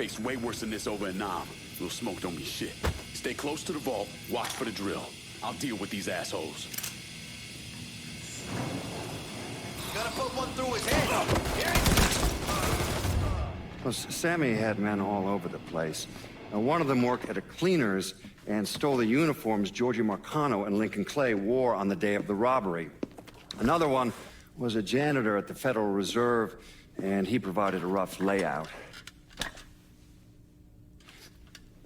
faced way worse than this over in Nam. Little smoke don't be shit. Stay close to the vault, watch for the drill. I'll deal with these assholes. Gotta put one through his head. Well, Sammy had men all over the place. One of them worked at a cleaner's and stole the uniforms Georgie Marcano and Lincoln Clay wore on the day of the robbery. Another one was a janitor at the Federal Reserve, and he provided a rough layout.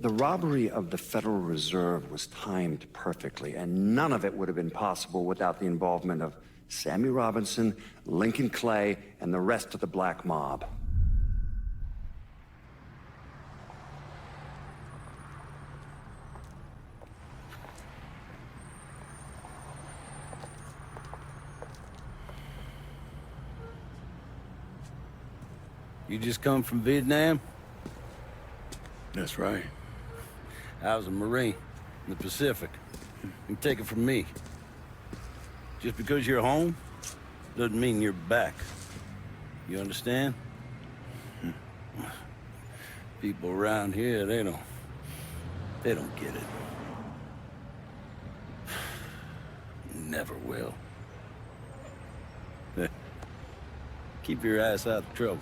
The robbery of the Federal Reserve was timed perfectly, and none of it would have been possible without the involvement of Sammy Robinson, Lincoln Clay, and the rest of the black mob. You just come from Vietnam? That's right. I was a Marine in the Pacific. You take it from me. Just because you're home doesn't mean you're back. You understand? People around here, they don't get it. Never will. Keep your ass out of trouble.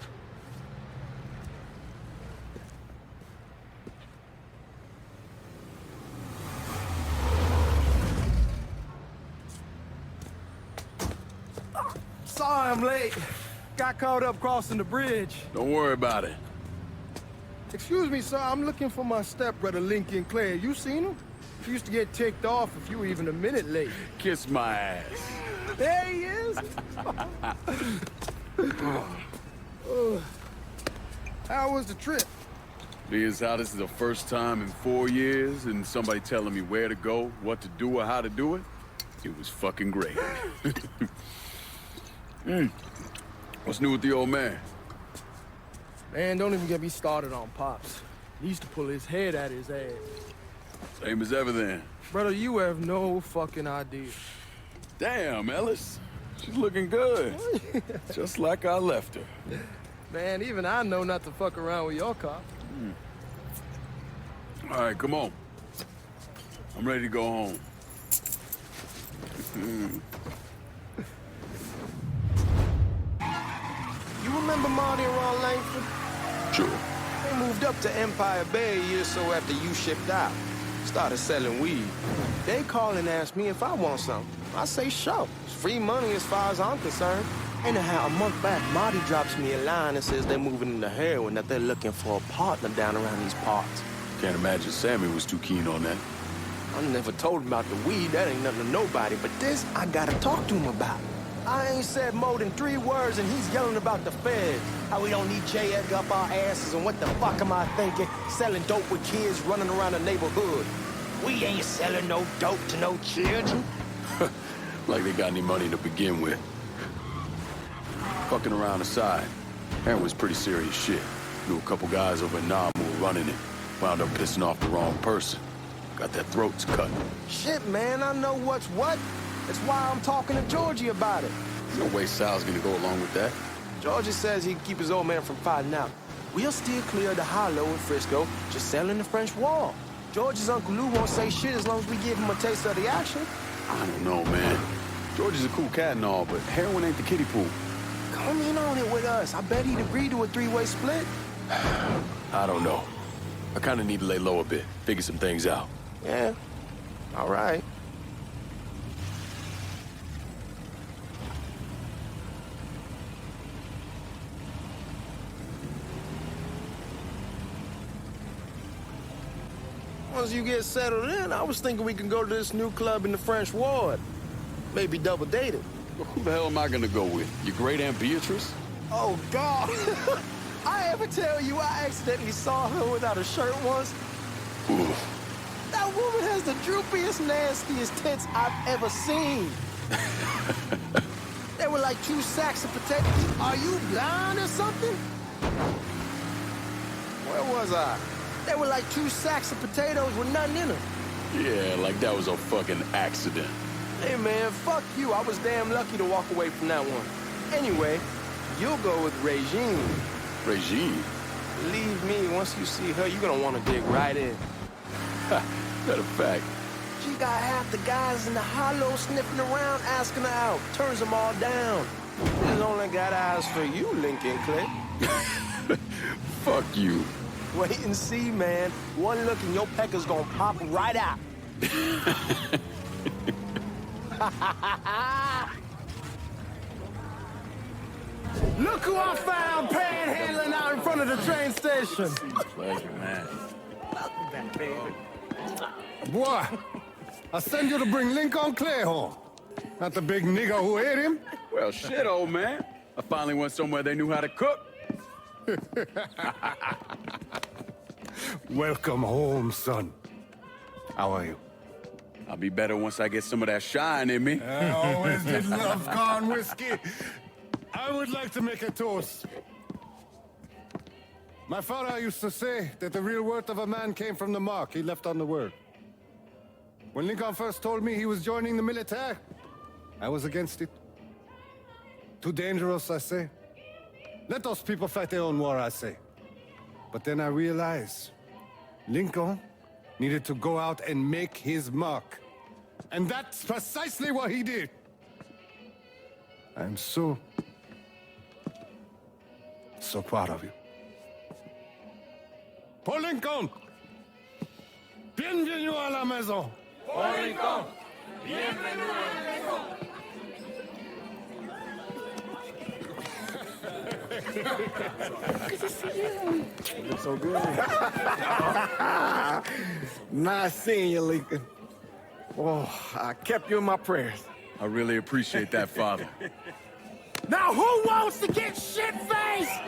Sorry I'm late. Got caught up crossing the bridge. Don't worry about it. Excuse me, sir. I'm looking for my stepbrother, Lincoln Clay. You seen him? He used to get ticked off if you were even a minute late. Kiss my ass. There he is. How was the trip? Being how this is the first time in 4 years and somebody telling me where to go, what to do, or how to do it, it was fucking great. What's new with the old man? Man, don't even get me started on Pops. He used to pull his head out his ass. Same as ever then. Brother, you have no fucking idea. Damn, Ellis. She's looking good. Just like I left her. Man, even I know not to fuck around with your car. All right, come on. I'm ready to go home. You remember Marty and Ron Langford? Sure. They moved up to Empire Bay a year or so after you shipped out. Started selling weed. They call and ask me if I want something. I say sure. It's free money as far as I'm concerned. Anyhow, a month back, Marty drops me a line and says they're moving into heroin, that they're looking for a partner down around these parts. Can't imagine Sammy was too keen on that. I never told him about the weed. That ain't nothing to nobody. But this, I gotta talk to him about. I ain't said more than 3 words and he's yelling about the feds. How we don't need J. Edgar up our asses, and what the fuck am I thinking? Selling dope with kids running around the neighborhood. We ain't selling no dope to no children. Like they got any money to begin with. Fucking around aside, heroin was pretty serious shit. Knew a couple guys over in Nam who were running it. Wound up pissing off the wrong person. Got their throats cut. Shit, man, I know what's what. That's why I'm talking to Georgie about it. No way Sal's gonna go along with that. Georgie says he can keep his old man from fighting out. We'll steer clear of the hollow in Frisco, just selling the French Wall. George's Uncle Lou won't say shit as long as we give him a taste of the action. I don't know, man. George is a cool cat and all, but heroin ain't the kiddie pool. Come in on it with us. I bet he'd agree to a 3-way split. I don't know. I kinda need to lay low a bit, figure some things out. Yeah, all right. Once you get settled in, I was thinking we can go to this new club in the French Ward. Maybe double date it. Well, who the hell am I gonna go with? Your great Aunt Beatrice? Oh, God. I ever tell you I accidentally saw her without a shirt once? Ooh. That woman has the droopiest, nastiest tits I've ever seen. They were like 2 sacks of potatoes. Are you blind or something? Where was I? They were like 2 sacks of potatoes with nothing in them. Yeah, like that was a fucking accident. Hey, man, fuck you. I was damn lucky to walk away from that one. Anyway, you'll go with Regine. Regine? Believe me, once you see her, you're gonna want to dig right in. Matter of fact, She got half the guys in the hollow sniffing around, asking her out. Turns them all down. She's only got eyes for you, Lincoln Clay. fuck you. Wait and see, man. One look and your pecker's gonna pop right out. Look who I found panhandling out in front of the train station. Pleasure, man. Boy, I send you to bring Lincoln Clay home. Not the big nigga who ate him. Well, shit, old man. I finally went somewhere they knew how to cook. Welcome home, son. How are you? I'll be better once I get some of that shine in me. I always did love corn whiskey. I would like to make a toast. My father used to say that the real worth of a man came from the mark he left on the world. When Lincoln first told me he was joining the military, I was against it. Too dangerous, I say. Let those people fight their own war, I say. But then I realized Lincoln needed to go out and make his mark. And that's precisely what he did. I'm so proud of you. Paul Lincoln! Bienvenue à la maison! Paul Lincoln, bienvenue à la maison. So good. Nice seeing you, Lincoln. Oh, I kept you in my prayers. I really appreciate that, Father. Now who wants to get shit-faced?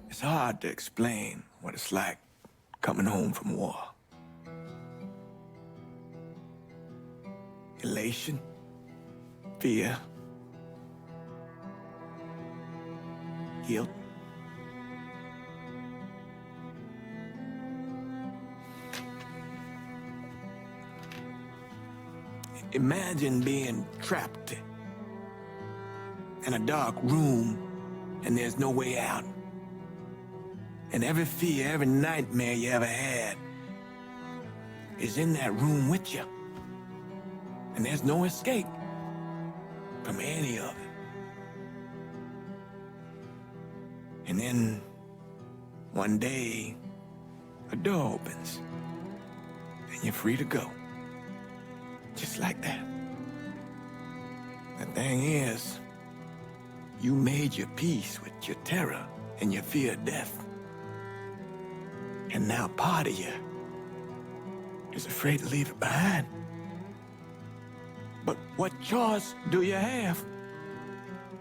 It's hard to explain what it's like coming home from war. Elation, fear, guilt. Imagine being trapped in a dark room and there's no way out. And every fear, every nightmare you ever had is in that room with you. And there's no escape from any of it. And then one day, a door opens and you're free to go. Just like that. The thing is, you made your peace with your terror and your fear of death. And now part of you is afraid to leave it behind. But what choice do you have?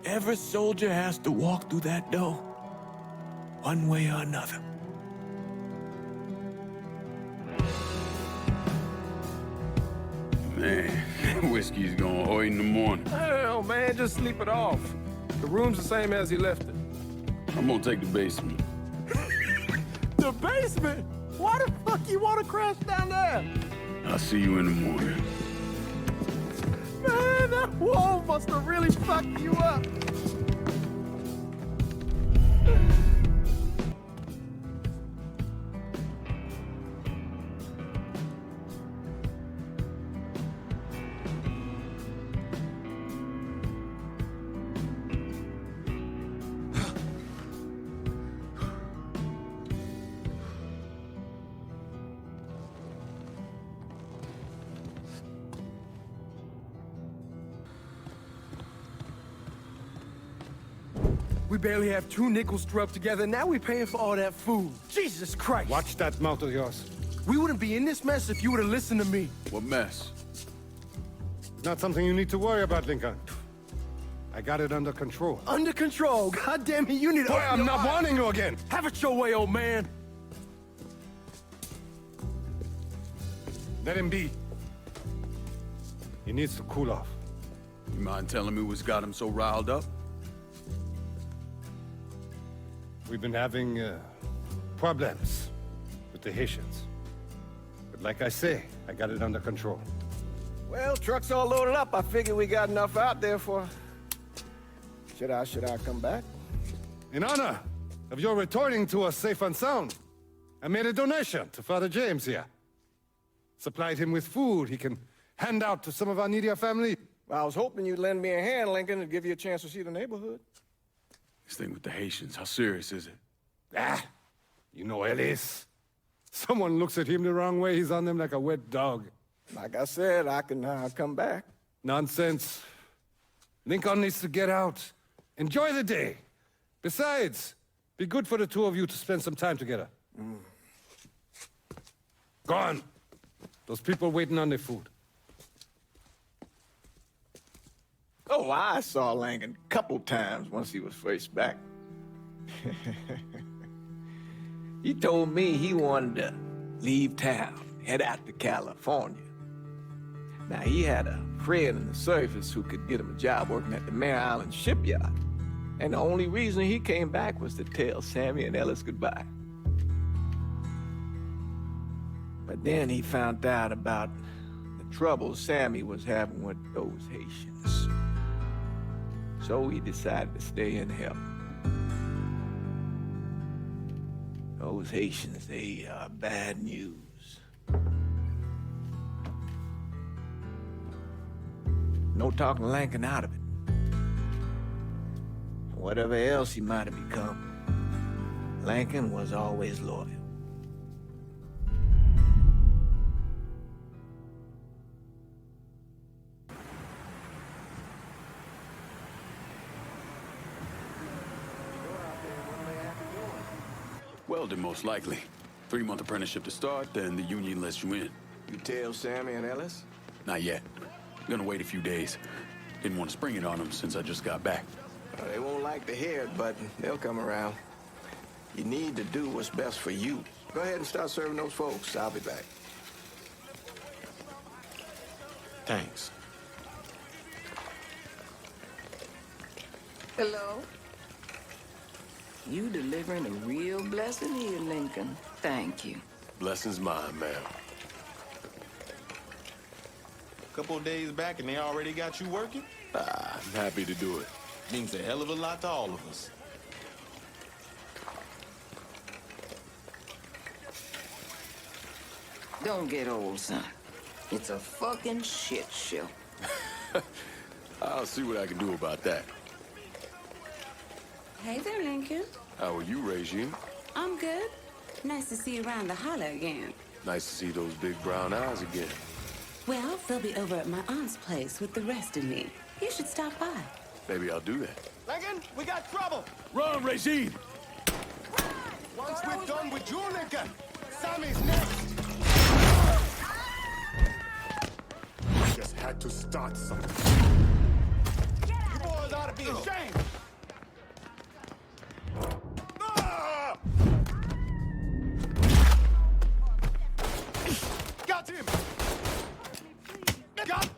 Every soldier has to walk through that door, one way or another. Man, whiskey's going hoy in the morning. Hell, man, just sleep it off. The room's the same as he left it. I'm gonna take the basement. The basement? Why the fuck you want to crash down there? I'll see you in the morning. Man, that wall must have really fucked you up. We barely have 2 nickels to rub together. Now we're paying for all that food. Jesus Christ. Watch that mouth of yours. We wouldn't be in this mess if you would have listened to me. What mess? It's not something you need to worry about, Lincoln. I got it under control. Under control. God damn it, you need to Boy, open I'm your not eyes. warning you again. Have it your way, old man. Let him be. He needs to cool off. You mind telling me what's got him so riled up? We've been having problems with the Haitians. But like I say, I got it under control. Well, truck's all loaded up. I figure we got enough out there for... Should I come back? In honor of your returning to us safe and sound. I made a donation to Father James here. Supplied him with food he can hand out to some of our needier family. I was hoping you'd lend me a hand, Lincoln, and give you a chance to see the neighborhood. This thing with the Haitians, how serious is it? Ah, you know Ellis. Someone looks at him the wrong way, he's on them like a wet dog. Like I said, I can come back. Nonsense. Lincoln needs to get out. Enjoy the day. Besides, be good for the two of you to spend some time together. Go on. Those people waiting on their food. Oh, I saw Lincoln a couple times once he was first back. He told me he wanted to leave town, head out to California. Now, he had a friend in the service who could get him a job working at the Mare Island shipyard. And the only reason he came back was to tell Sammy and Ellis goodbye. But then he found out about the trouble Sammy was having with those Haitians. So he decided to stay and help. Those Haitians, they are bad news. No talking Lincoln out of it. Whatever else he might have become, Lincoln was always loyal. Welding, most likely. 3-month apprenticeship to start, then the union lets you in. You tell Sammy and Ellis? Not yet. I'm gonna wait a few days. Didn't want to spring it on them since I just got back. They won't like to hear it, but they'll come around. You need to do what's best for you. Go ahead and start serving those folks. I'll be back. Thanks. Hello? You delivering a real blessing here, Lincoln. Thank you. Blessing's mine, ma'am. Couple of days back and they already got you working? I'm happy to do it. Means a hell of a lot to all of us. Don't get old, son. It's a fucking shit show. I'll see what I can do about that. Hey there, Lincoln. How are you, Regine? I'm good. Nice to see you around the holler again. Nice to see those big brown eyes again. Well, they'll be over at my aunt's place with the rest of me. You should stop by. Maybe I'll do that. Lincoln, we got trouble! Run, Regine! Once we're done with you, Lincoln, Sammy's next! Just had to start something. You boys ought to be ashamed! Got him! Got...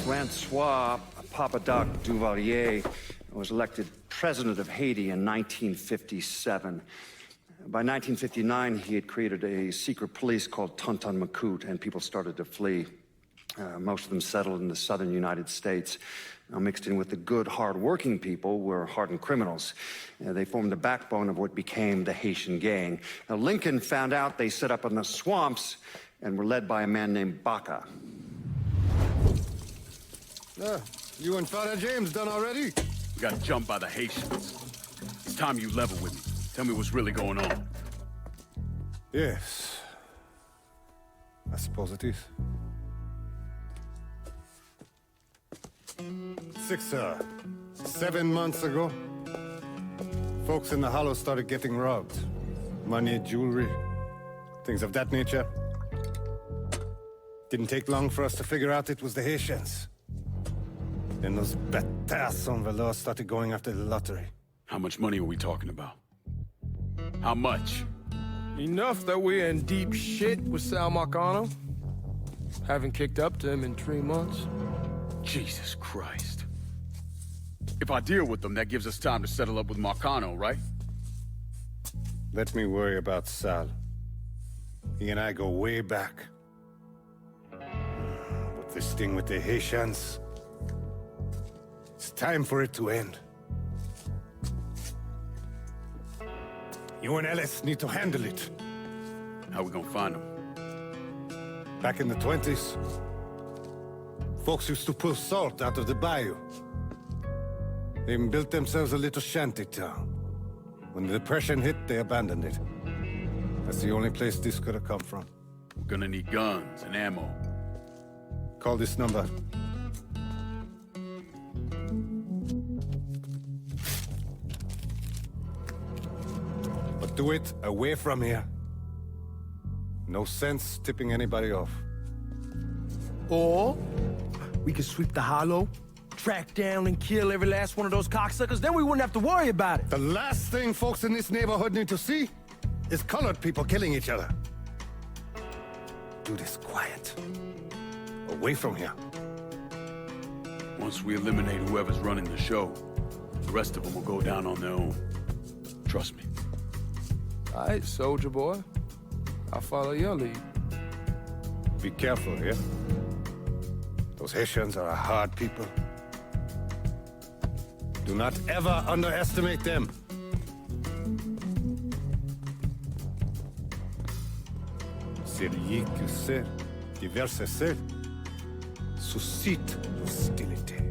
Francois Papadoc Duvalier was elected president of Haiti in 1957. By 1959, he had created a secret police called Tonton Macoute, and people started to flee. Most of them settled in the southern United States. Mixed in with the good, hard-working people were hardened criminals. They formed the backbone of what became the Haitian gang. Now, Lincoln found out they set up in the swamps and were led by a man named Baca. You and Father James done already? We got jumped by the Haitians. It's time you level with me. Tell me what's really going on. Yes. I suppose it is. 7 months ago, folks in the Hollow started getting robbed. Money, jewelry, things of that nature. Didn't take long for us to figure out it was the Haitians. Then those bâtards on Velour started going after the lottery. How much money are we talking about? How much? Enough that we're in deep shit with Sal Marcano. Haven't kicked up to him in 3 months. Jesus Christ. If I deal with them, that gives us time to settle up with Marcano, right? Let me worry about Sal. He and I go way back. But this thing with the Haitians... it's time for it to end. You and Ellis need to handle it. How we gonna find them? Back in the 20s, folks used to pull salt out of the bayou. They even built themselves a little shanty town. When the Depression hit, they abandoned it. That's the only place this could have come from. We're gonna need guns and ammo. Call this number. But do it away from here. No sense tipping anybody off. Or we could sweep the hollow, track down and kill every last one of those cocksuckers, then we wouldn't have to worry about it. The last thing folks in this neighborhood need to see is colored people killing each other. Do this quiet. Away from here. Once we eliminate whoever's running the show, the rest of them will go down on their own. Trust me. All right, soldier boy. I'll follow your lead. Be careful, yeah? Those Haitians are a hard people. Do not ever underestimate them. Celui qui sait diverser seul suscite l'hostilité.